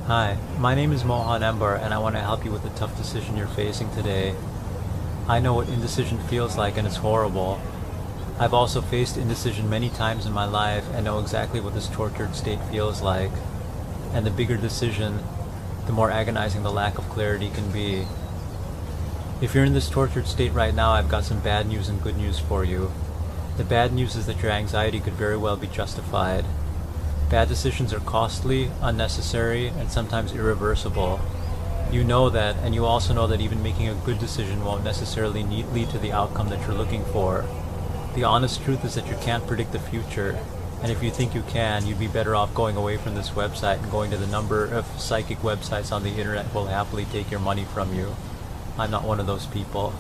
Hi, my name is Mohan Embar and I want to help you with the tough decision you're facing today. I know what indecision feels like and it's horrible. I've also faced indecision many times in my life and know exactly what this tortured state feels like. And the bigger decision, the more agonizing the lack of clarity can be. If you're in this tortured state right now, I've got some bad news and good news for you. The bad news is that your anxiety could very well be justified. Bad decisions are costly, unnecessary, and sometimes irreversible. You know that, and you also know that even making a good decision won't necessarily lead to the outcome that you're looking for. The honest truth is that you can't predict the future, and if you think you can, you'd be better off going away from this website and going to the number of psychic websites on the internet who will happily take your money from you. I'm not one of those people.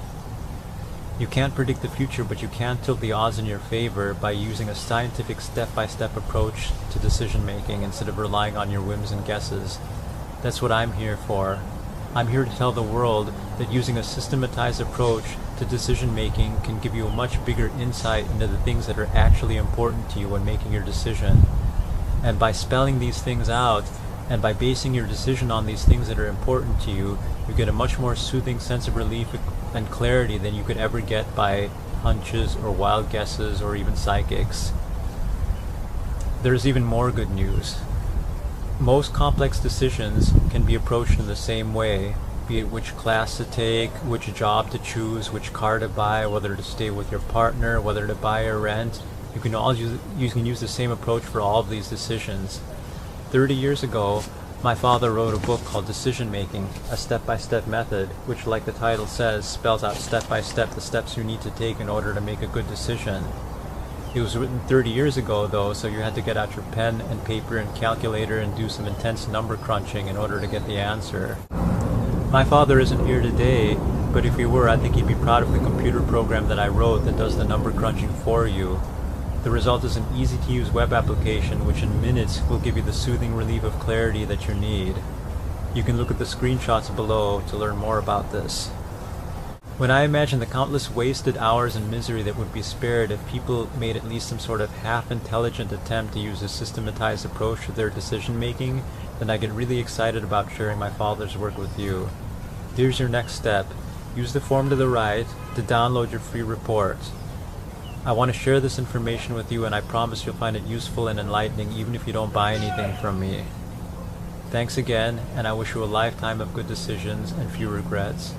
You can't predict the future, but you can tilt the odds in your favor by using a scientific step-by-step approach to decision-making instead of relying on your whims and guesses. That's what I'm here for. I'm here to tell the world that using a systematized approach to decision-making can give you a much bigger insight into the things that are actually important to you when making your decision. And by spelling these things out, and by basing your decision on these things that are important to you, you get a much more soothing sense of relief and clarity than you could ever get by hunches or wild guesses or even psychics. There's even more good news. Most complex decisions can be approached in the same way, be it which class to take, which job to choose, which car to buy, whether to stay with your partner, whether to buy or rent. You can use the same approach for all of these decisions. 30 years ago, my father wrote a book called Decision Making, a step-by-step method, which, like the title says, spells out step-by-step the steps you need to take in order to make a good decision. It was written 30 years ago, though, so you had to get out your pen and paper and calculator and do some intense number crunching in order to get the answer. My father isn't here today, but if he were, I think he'd be proud of the computer program that I wrote that does the number crunching for you. The result is an easy-to-use web application which in minutes will give you the soothing relief of clarity that you need. You can look at the screenshots below to learn more about this. When I imagine the countless wasted hours and misery that would be spared if people made at least some sort of half-intelligent attempt to use a systematized approach to their decision-making, then I get really excited about sharing my father's work with you. Here's your next step. Use the form to the right to download your free report. I want to share this information with you, and I promise you'll find it useful and enlightening even if you don't buy anything from me. Thanks again, and I wish you a lifetime of good decisions and few regrets.